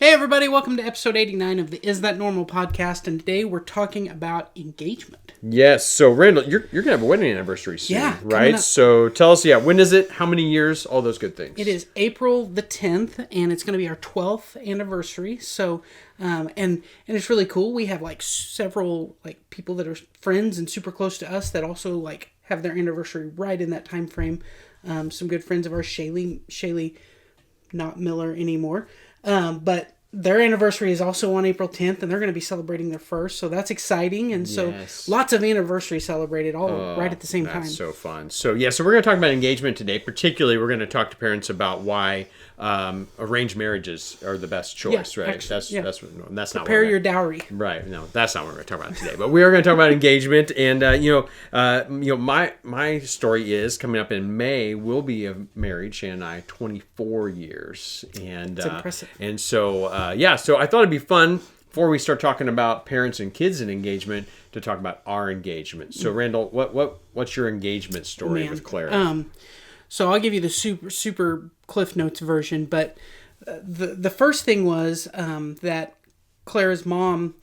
Hey everybody, welcome to episode 89 of the Is That Normal podcast, and today we're talking about engagement. Yes, so Randall, you're going to have a wedding anniversary soon, Yeah, right? So tell us, when is it, how many years, all those good things. It is April the 10th, and it's going to be our 12th anniversary, so, and it's really cool. We have, several, people that are friends and super close to us that also, have their anniversary right in that time frame. Some good friends of ours, Shaylee, not Miller anymore, but their anniversary is also on April 10th, and they're going to be celebrating their first, so that's exciting. And so lots of anniversaries celebrated all right at the same time. That's so fun. So we're going to talk about engagement today. Particularly, we're going to talk to parents about why arranged marriages are the best choice, right? That's not Prepare your dowry. Right. No, that's not what we're going to talk about today. But we are going to talk about engagement. And, my story is coming up in May. We'll be married, Shannon and I, 24 years. And, that's impressive. And so, so I thought it'd be fun before we start talking about parents and kids and engagement to talk about our engagement. So, Randall, what's your engagement story with Clara? So I'll give you the super Cliff Notes version, but the first thing was that Clara's mom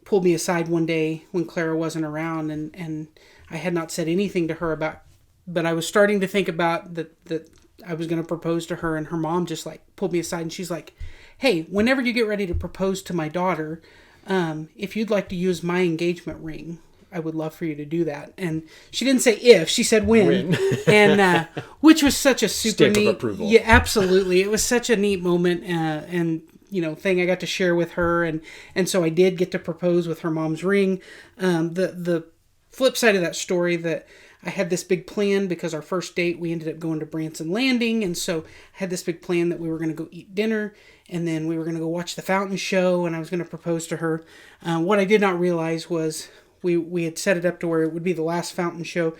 pulled me aside one day when Clara wasn't around, and I had not said anything to her about, but I was starting to think about that I was going to propose to her, and her mom just pulled me aside, and she's like, "Hey, whenever you get ready to propose to my daughter, if you'd like to use my engagement ring, I would love for you to do that." And she didn't say if, she said when. And which was such a super Stamp neat of approval. Yeah, absolutely. It was such a neat moment and thing I got to share with her, and so I did get to propose with her mom's ring. The flip side of that story, that I had this big plan because our first date we ended up going to Branson Landing, and so I had this big plan that we were going to go eat dinner, and then we were going to go watch the fountain show, and I was going to propose to her. What I did not realize was we had set it up to where it would be the last fountain show,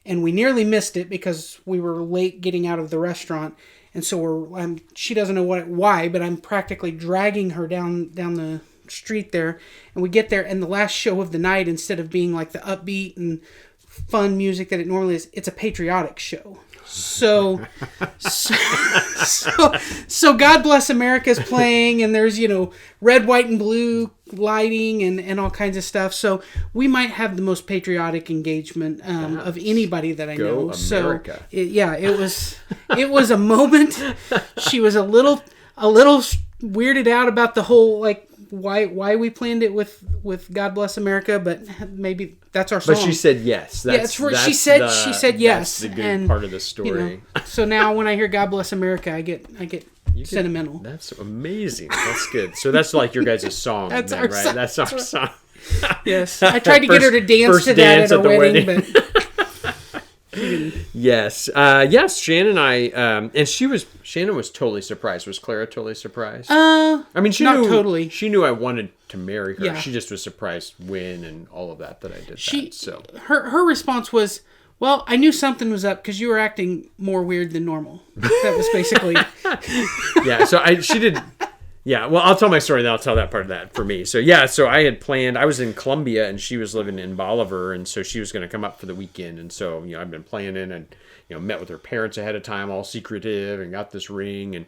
and we nearly missed it because we were late getting out of the restaurant, and so she doesn't know why, but I'm practically dragging her down the street there, and we get there, and the last show of the night, instead of being the upbeat and fun music that it normally is, it's a patriotic show. So God Bless America is playing, and there's, red, white, and blue lighting and all kinds of stuff. So we might have the most patriotic engagement of anybody that I know. America. So it was a moment. She was a little weirded out about the whole why we planned it with God Bless America, but maybe that's our song. But she said yes. She said yes. That's the good part of the story. So now when I hear God Bless America, I get sentimental. That's amazing. That's good. So that's your guys' song, that's then, our right? song. That's our song. Yes, I tried to get her to dance to that at a wedding, but Yes. Shannon and I, and Shannon was totally surprised. Was Clara totally surprised? I mean, she not knew, totally. She knew I wanted to marry her. Yeah. She just was surprised when and all of that I did that. So her response was, "Well, I knew something was up because you were acting more weird than normal." That was basically. Yeah. So she did. Yeah, well, I'll tell my story, then I'll tell that part of that for me. So, so I had planned, I was in Columbia, and she was living in Bolivar, and so she was going to come up for the weekend, and so, I've been planning and, met with her parents ahead of time, all secretive, and got this ring,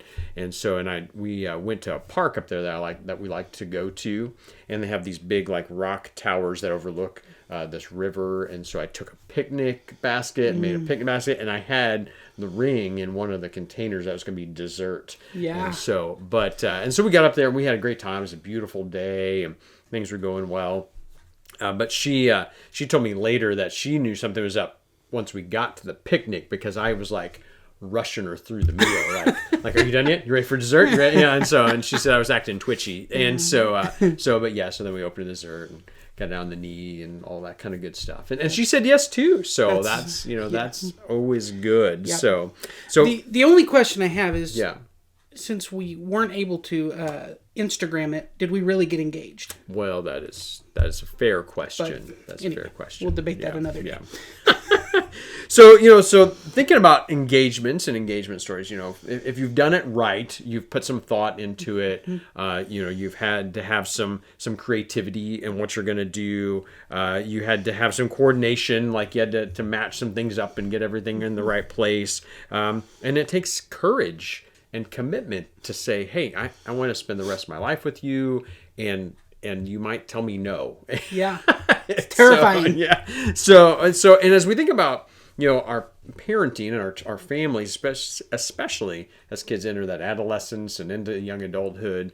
we went to a park up there that we like to go to, and they have these big, rock towers that overlook this river, and so I took a picnic basket, made a picnic basket, and I had the ring in one of the containers that was going to be dessert. Yeah. And so we got up there and we had a great time. It was a beautiful day and things were going well. But she told me later that she knew something was up once we got to the picnic, because I was rushing her through the meal. Are you done yet? You ready for dessert? You ready? Yeah. And she said I was acting twitchy. And so then we opened the dessert and got down the knee and all that kind of good stuff. And she said yes too. So that's always good. Yep. So the only question I have is, since we weren't able to Instagram it, did we really get engaged? Well, that is a fair question. A fair question. We'll debate that another day. So thinking about engagements and engagement stories, if you've done it right, you've put some thought into it, you've had to have some creativity in what you're going to do. You had to have some coordination, you had to match some things up and get everything in the right place. And it takes courage and commitment to say, hey, I want to spend the rest of my life with you, and you might tell me no. Yeah. It's terrifying. So and as we think about, our parenting and our families, especially as kids enter that adolescence and into young adulthood,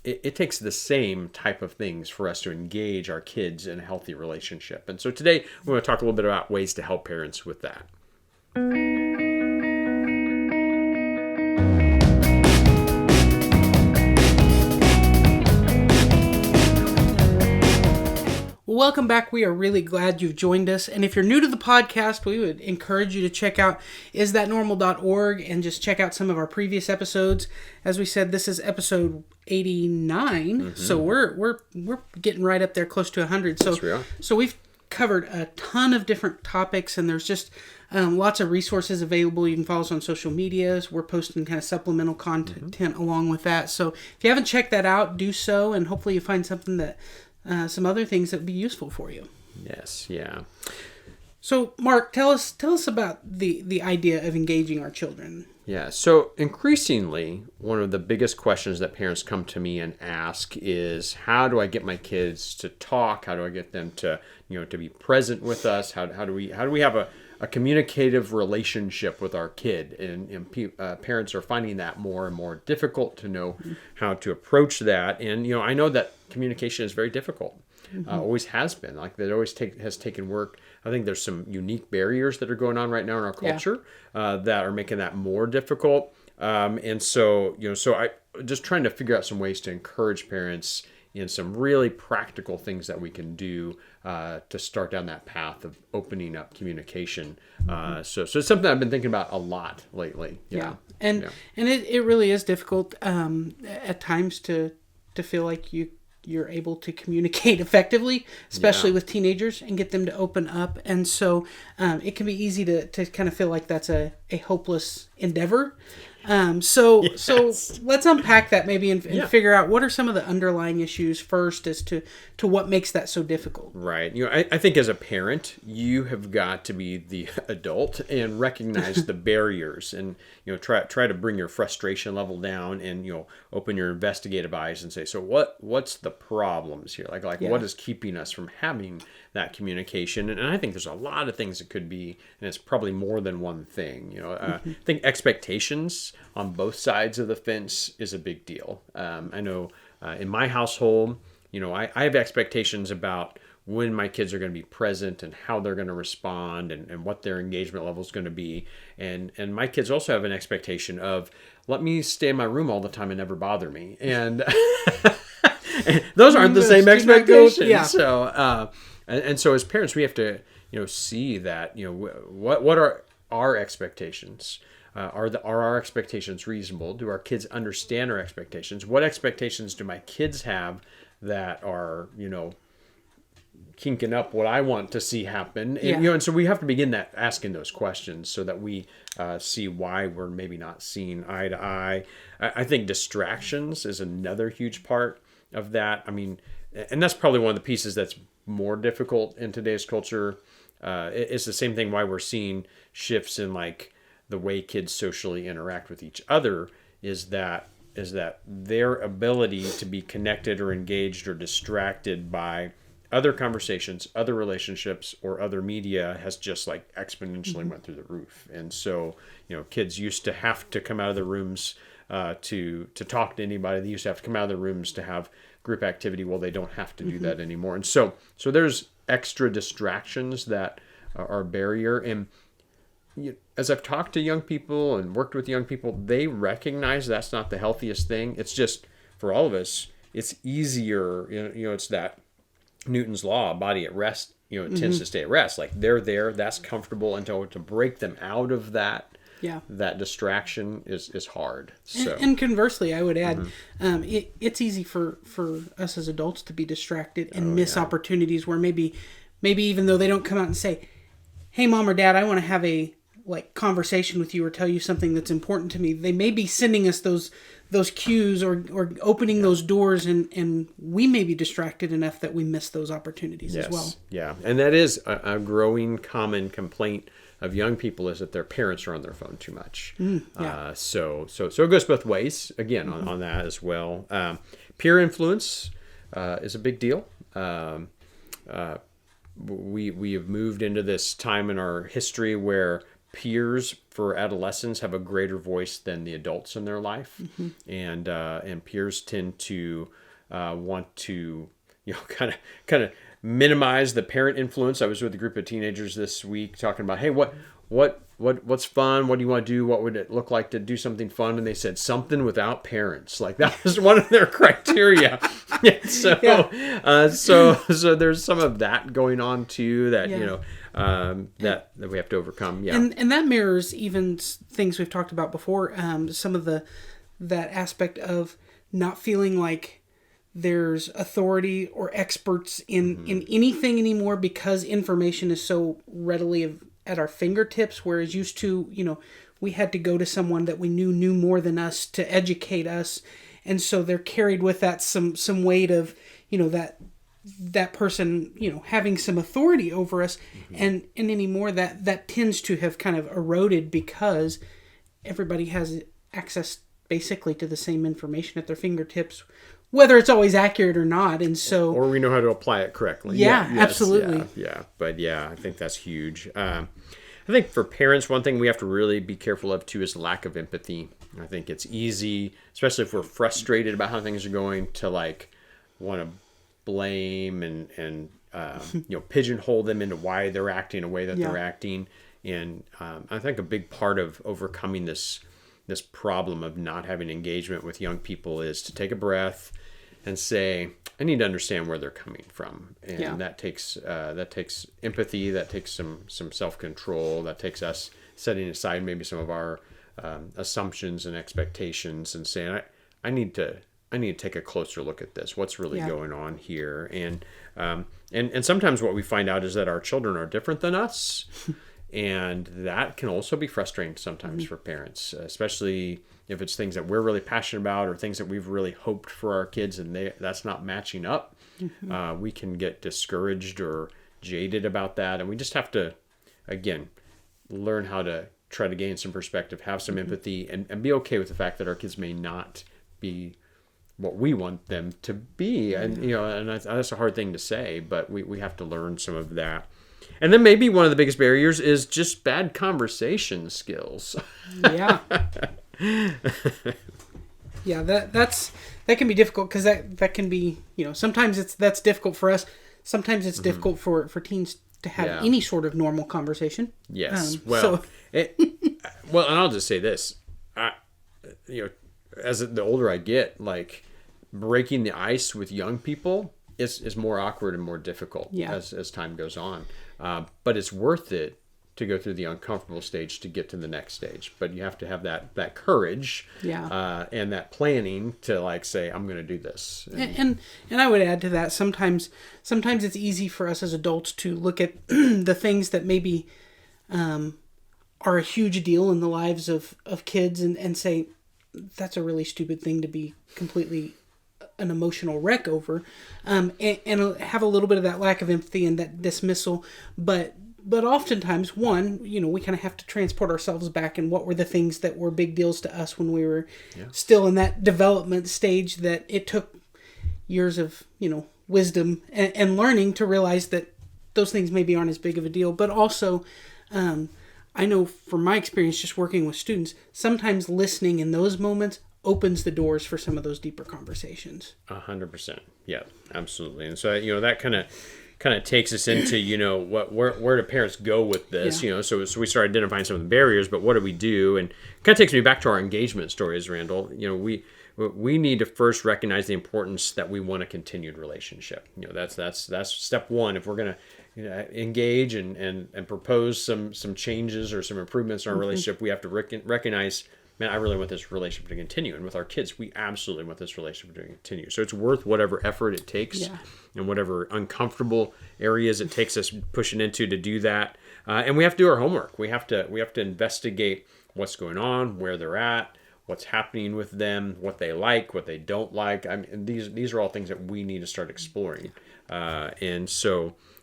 it takes the same type of things for us to engage our kids in a healthy relationship. And so today we want to talk a little bit about ways to help parents with that. Welcome back. We are really glad you've joined us. And if you're new to the podcast, we would encourage you to check out isthatnormal.org and just check out some of our previous episodes. As we said, this is episode 89. So we're getting right up there close to 100. So we've covered a ton of different topics, and there's just lots of resources available. You can follow us on social medias. We're posting kind of supplemental content along with that. So if you haven't checked that out, do so, and hopefully you find something that some other things that would be useful for you. Yes, yeah. So, Mark, tell us about the idea of engaging our children. Yeah, so increasingly, one of the biggest questions that parents come to me and ask is, how do I get my kids to talk? How do I get them to, to be present with us? How do we have a communicative relationship with our kid? And parents are finding that more and more difficult to know how to approach that. And, I know that communication is very difficult. Always has been. Like, that always has taken work. I think there's some unique barriers that are going on right now in our culture that are making that more difficult. And so, so I just trying to figure out some ways to encourage parents in some really practical things that we can do to start down that path of opening up communication. So it's something I've been thinking about a lot lately. And it really is difficult at times to feel like you're able to communicate effectively, especially with teenagers, and get them to open up. And so it can be easy to kind of feel like that's a hopeless endeavor. So let's unpack that maybe and figure out what are some of the underlying issues first as to what makes that so difficult. Right. I think as a parent, you have got to be the adult and recognize the barriers, and try to bring your frustration level down, and open your investigative eyes and say, so what's the problems here? Like what is keeping us from having that communication? And I think there's a lot of things it could be, and it's probably more than one thing. I think expectations on both sides of the fence is a big deal. I know in my household, I have expectations about when my kids are going to be present and how they're going to respond, and what their engagement level is going to be. And my kids also have an expectation of, let me stay in my room all the time and never bother me. And those aren't the same expectations. Yeah. So, and so as parents, we have to, see that, what are our expectations? Are our expectations reasonable? Do our kids understand our expectations? What expectations do my kids have that are, kinking up what I want to see happen? And, and so we have to begin asking those questions so that we see why we're maybe not seeing eye to eye. I think distractions is another huge part of that. I mean, and that's probably one of the pieces that's more difficult in today's culture. It's the same thing why we're seeing shifts in like the way kids socially interact with each other, is that their ability to be connected or engaged or distracted by other conversations, other relationships, or other media has just like exponentially went through the roof. And so, kids used to have to come out of their rooms to talk to anybody. They used to have to come out of their rooms to have group activity. Well, they don't have to do that anymore. And so there's extra distractions that are a barrier. And as I've talked to young people and worked with young people, they recognize that's not the healthiest thing. It's just, for all of us, it's easier. It's that Newton's law, body at rest, it tends to stay at rest. Like they're there, that's comfortable, and to break them out of that, that distraction is hard. So, and conversely, I would add, it's easy for us as adults to be distracted and miss opportunities where maybe even though they don't come out and say, hey, Mom or Dad, I want to have a conversation with you or tell you something that's important to me, they may be sending us those cues or opening those doors, and we may be distracted enough that we miss those opportunities as well. Yeah, and that is a growing common complaint of young people is that their parents are on their phone too much. So it goes both ways again on that as well. Peer influence is a big deal. We have moved into this time in our history where peers for adolescents have a greater voice than the adults in their life, and peers tend to want to kind of minimize the parent influence. I was with a group of teenagers this week talking about, hey, what's fun? What do you want to do? What would it look like to do something fun? And they said something without parents. Like that was one of their criteria. So there's some of that going on too that that we have to overcome. Yeah, and that mirrors even things we've talked about before. Some of that aspect of not feeling like there's authority or experts in anything anymore because information is so readily at our fingertips, whereas used to, we had to go to someone that we knew more than us to educate us. And so they're carried with that some weight of, that person, having some authority over us. And anymore that tends to have kind of eroded because everybody has access basically to the same information at their fingertips, whether it's always accurate or not. And so, or we know how to apply it correctly. Yeah, absolutely. Yeah. But I think that's huge. I think for parents, one thing we have to really be careful of too is lack of empathy. I think it's easy, especially if we're frustrated about how things are going, to want to blame and pigeonhole them into why they're acting the way that they're acting. And I think a big part of overcoming this problem of not having engagement with young people is to take a breath and say, I need to understand where they're coming from. And that takes empathy, that takes some self-control, that takes us setting aside maybe some of our assumptions and expectations and saying, I need to take a closer look at this. What's really going on here? And sometimes what we find out is that our children are different than us. And that can also be frustrating sometimes for parents, especially if it's things that we're really passionate about or things that we've really hoped for our kids and that's not matching up. We can get discouraged or jaded about that. And we just have to, again, learn how to try to gain some perspective, have some empathy, and be okay with the fact that our kids may not be what we want them to be. And, and that's a hard thing to say, but we have to learn some of that. And then maybe one of the biggest barriers is just bad conversation skills. Yeah. Yeah, that can be difficult because that can be, sometimes that's difficult for us. Sometimes it's difficult for teens to have any sort of normal conversation. Yes. And I'll just say this, as the older I get, breaking the ice with young people is more awkward and more difficult as time goes on. But it's worth it to go through the uncomfortable stage to get to the next stage. But you have to have that courage and that planning to say, I'm going to do this. And I would add to that, sometimes it's easy for us as adults to look at the things that maybe are a huge deal in the lives of kids and say, that's a really stupid thing to be completely an emotional wreck over, and have a little bit of that lack of empathy and that dismissal. But oftentimes, we kind of have to transport ourselves back and what were the things that were big deals to us when we were still in that development stage, that it took years of, wisdom and learning to realize that those things maybe aren't as big of a deal. But also, I know from my experience just working with students, sometimes listening in those moments opens the doors for some of those deeper conversations. 100%. Yeah, absolutely. And so, that kind of takes us into, where do parents go with this? So we start identifying some of the barriers, but what do we do? And it kind of takes me back to our engagement stories, Randall. We need to first recognize the importance that we want a continued relationship. That's step one. If we're going to engage and propose some changes or some improvements in our relationship, we have to recognize, man, I really want this relationship to continue. And with our kids, we absolutely want this relationship to continue. So it's worth whatever effort it takes and whatever uncomfortable areas it takes us pushing into to do that. And we have to do our homework. We have to investigate what's going on, where they're at, what's happening with them, what they like, what they don't like. I mean, these are all things that we need to start exploring. And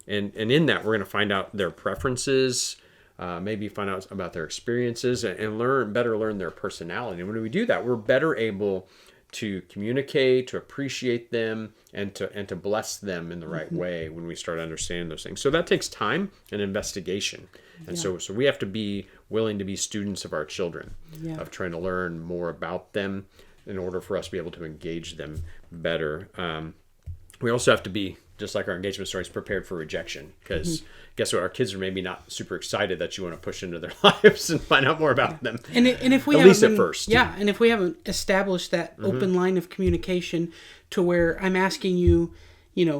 in that, we're going to find out their preferences, maybe find out about their experiences and learn their personality. And when we do that, we're better able to communicate, to appreciate them, and to bless them in the right way when we start understanding those things. So that takes time and investigation. And so we have to be willing to be students of our children, of trying to learn more about them in order for us to be able to engage them better. We also have to be, just like our engagement stories, prepared for rejection, because guess what? Our kids are maybe not super excited that you want to push into their lives and find out more about them. And if we at least at first. Yeah, and if we haven't established that open line of communication to where I'm asking you,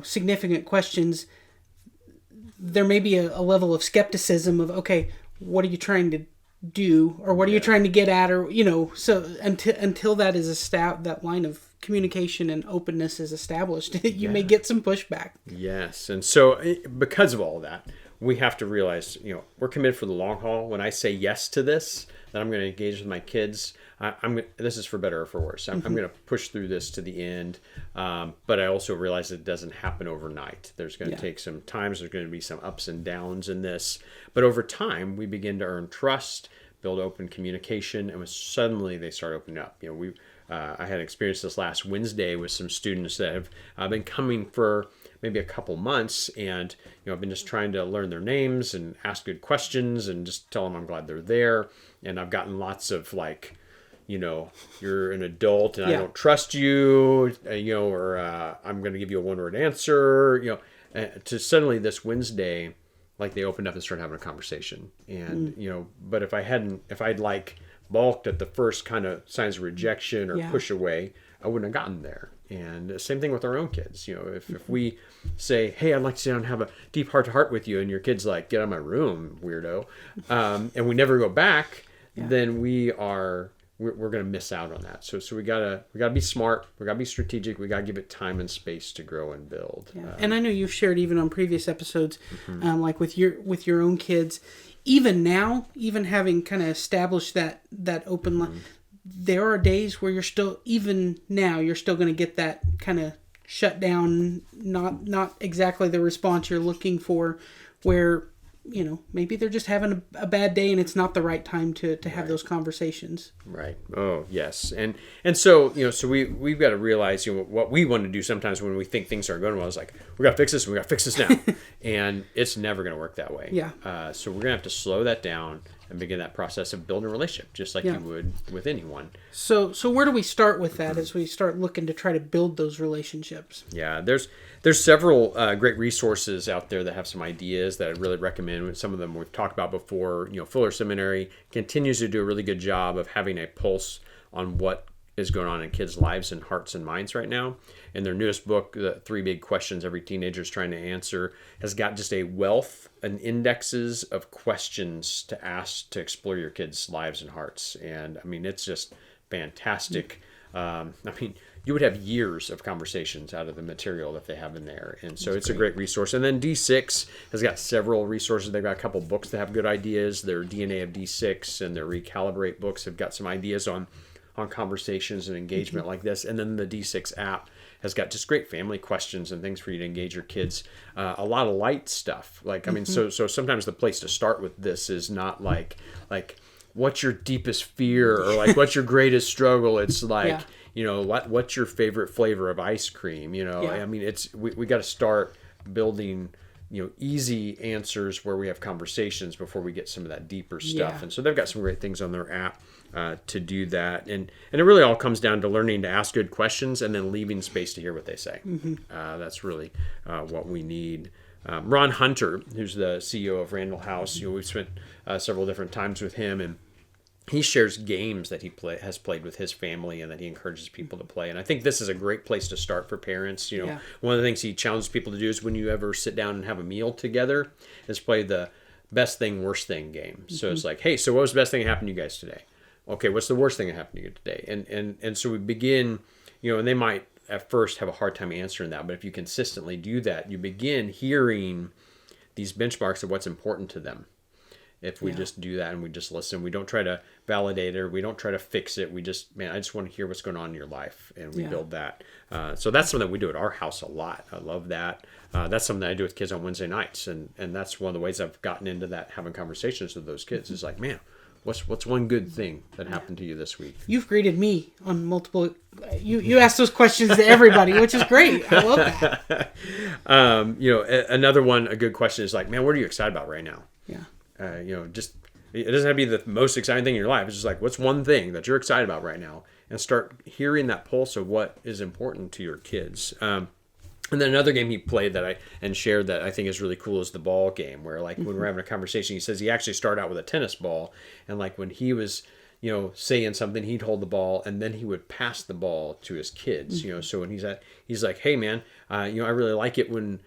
significant questions, there may be a level of skepticism of, okay, what are you trying to do, or what are you trying to get at, or so until that is that line of communication and openness is established, you may get some pushback. Yes. And so because of all of that, we have to realize, we're committed for the long haul. When I say yes to this, that I'm going to engage with my kids, this is for better or for worse. I'm going to push through this to the end. But I also realize it doesn't happen overnight. There's going to take some time. There's going to be some ups and downs in this. But over time, we begin to earn trust, build open communication, and suddenly they start opening up. I had experienced this last Wednesday with some students that have been coming for maybe a couple months, and I've been just trying to learn their names and ask good questions and just tell them I'm glad they're there. And I've gotten lots of you're an adult and I don't trust you, or I'm going to give you a one-word answer, to suddenly this Wednesday, they opened up and started having a conversation. And, but if I'd balked at the first kind of signs of rejection or push away, I wouldn't have gotten there. And same thing with our own kids. If we say, hey, I'd like to sit down and have a deep heart to heart with you, and your kid's like, get out of my room, weirdo, and we never go back, then we're going to miss out on that. So we gotta be smart. We gotta be strategic. We gotta give it time and space to grow and build. And I know you've shared even on previous episodes, like with your own kids, even now, even having kind of established that open line, there are days where you're still going to get that kind of shut down, not exactly the response you're looking for, where maybe they're just having a bad day and it's not the right time to have those conversations. Right. Oh, yes. And so, so we've got to realize, what we want to do sometimes when we think things aren't going well is we got to fix this and we got to fix this now. And it's never going to work that way. Yeah. So we're going to have to slow that down and begin that process of building a relationship, just like you would with anyone. So where do we start with that as we start looking to try to build those relationships? Yeah, there's several great resources out there that have some ideas that I really recommend. Some of them we've talked about before. Fuller Seminary continues to do a really good job of having a pulse on what is going on in kids' lives and hearts and minds right now. And their newest book, The 3 Big Questions Every Teenager is Trying to Answer, has got just a wealth and indexes of questions to ask to explore your kids' lives and hearts. And it's just fantastic. You would have years of conversations out of the material that they have in there. And so it's a great resource. And then D6 has got several resources. They've got a couple books that have good ideas. Their DNA of D6 and their Recalibrate books have got some ideas on conversations and engagement like this. And then the D6 app has got just great family questions and things for you to engage your kids. A lot of light stuff. So sometimes the place to start with this is not like what's your deepest fear or what's your greatest struggle. It's what's your favorite flavor of ice cream? It's we got to start building easy answers where we have conversations before we get some of that deeper stuff. And so they've got some great things on their app to do that. And it really all comes down to learning to ask good questions and then leaving space to hear what they say. That's really what we need. Ron Hunter, who's the CEO of Randall House, we've spent several different times with him, and he shares games that he has played with his family and that he encourages people to play. And I think this is a great place to start for parents. One of the things he challenges people to do is when you ever sit down and have a meal together is play the best thing, worst thing game. So it's like, hey, so what was the best thing that happened to you guys today? Okay, what's the worst thing that happened to you today? And so we begin, and they might at first have a hard time answering that, but if you consistently do that, you begin hearing these benchmarks of what's important to them. if we just do that and we just listen. We don't try to validate it, or we don't try to fix it. We just, man, I just want to hear what's going on in your life, and we build that. So that's something that we do at our house a lot. I love that. That's something that I do with kids on Wednesday nights, and that's one of the ways I've gotten into that, having conversations with those kids. Is like, man, what's one good thing that happened to you this week? You've greeted me on multiple. You ask those questions to everybody, which is great. I love that. Another one, a good question is like, man, what are you excited about right now? Yeah. Just it doesn't have to be the most exciting thing in your life. It's just like, what's one thing that you're excited about right now, and start hearing that pulse of what is important to your kids. And then another game he played and shared that I think is really cool is the ball game, where like when we're having a conversation, he says he actually started out with a tennis ball, and like when he was, saying something, he'd hold the ball and then he would pass the ball to his kids. So when he's like, hey man, I really like it when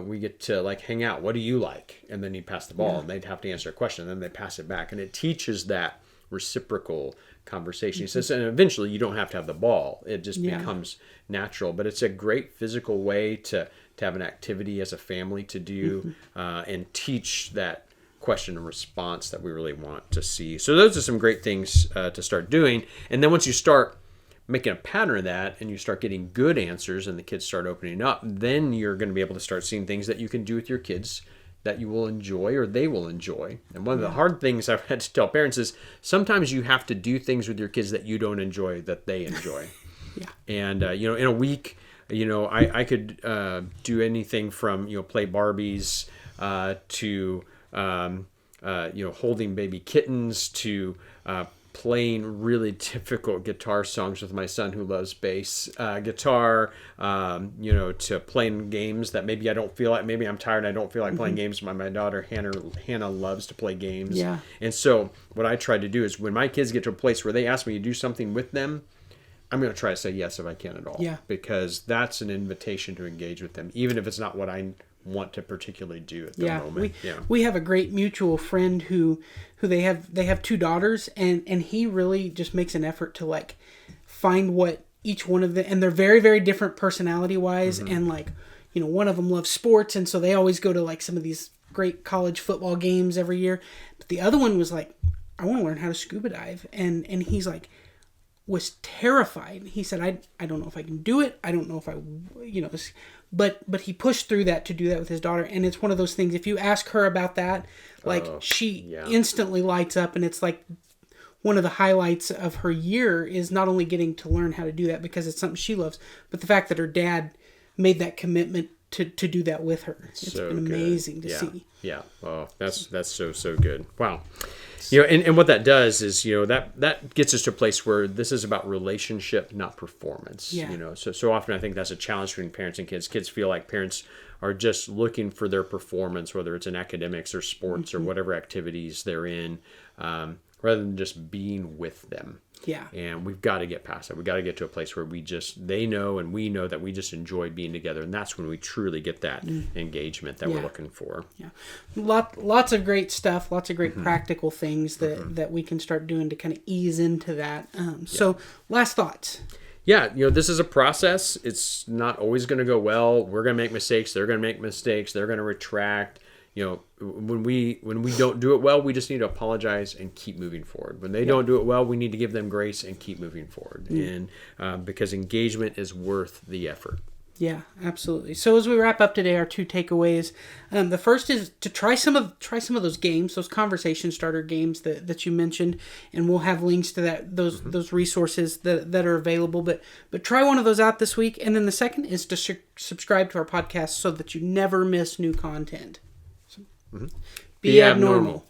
we get to like hang out. What do you like? And then he'd pass the ball and they'd have to answer a question, and then they pass it back, and it teaches that reciprocal conversation. He says, and eventually you don't have to have the ball. It just becomes natural. But it's a great physical way to have an activity as a family to do and teach that question and response that we really want to see. So those are some great things to start doing. And then once you start making a pattern of that and you start getting good answers and the kids start opening up, then you're going to be able to start seeing things that you can do with your kids that you will enjoy or they will enjoy. And one of the hard things I've had to tell parents is sometimes you have to do things with your kids that you don't enjoy that they enjoy. And, in a week, I could do anything from, play Barbies to, holding baby kittens to playing really difficult guitar songs with my son who loves bass guitar, to playing games that maybe I don't feel like, maybe I'm tired and I don't feel like playing games. My daughter Hannah loves to play games. Yeah. And so what I try to do is when my kids get to a place where they ask me to do something with them, I'm going to try to say yes if I can at all. Yeah. Because that's an invitation to engage with them, even if it's not what I want to particularly do at the moment. We have a great mutual friend who they have two daughters, and he really just makes an effort to like find what each one of them, and they're very, very different personality wise, and like, one of them loves sports, and so they always go to like some of these great college football games every year. But the other one was like, I want to learn how to scuba dive, and he's like, was terrified. He said, I don't know if I can do it. I don't know if I, but he pushed through that to do that with his daughter. And it's one of those things, if you ask her about that, like she instantly lights up, and it's like one of the highlights of her year is not only getting to learn how to do that because it's something she loves, but the fact that her dad made that commitment to do that with her. It's so been amazing to see. Yeah. Oh, that's so good. Wow. And what that does is, that gets us to a place where this is about relationship, not performance. Yeah. So often I think that's a challenge between parents and kids. Kids feel like parents are just looking for their performance, whether it's in academics or sports or whatever activities they're in, rather than just being with them. Yeah. And we've got to get past that. We've got to get to a place where they know and we know that we just enjoy being together. And that's when we truly get that engagement that we're looking for. Yeah. Lots of great stuff, lots of great practical things that we can start doing to kind of ease into that. So last thoughts. Yeah, this is a process. It's not always going to go well. We're going to make mistakes. They're going to make mistakes. They're going to retract. When we don't do it well, we just need to apologize and keep moving forward. When they don't do it well, we need to give them grace and keep moving forward. And because engagement is worth the effort. Yeah, absolutely. So as we wrap up today, our 2 takeaways. The first is to try some of those games, those conversation starter games that you mentioned, and we'll have links to those resources that are available. But try one of those out this week. And then the second is to subscribe to our podcast so that you never miss new content. Be abnormal.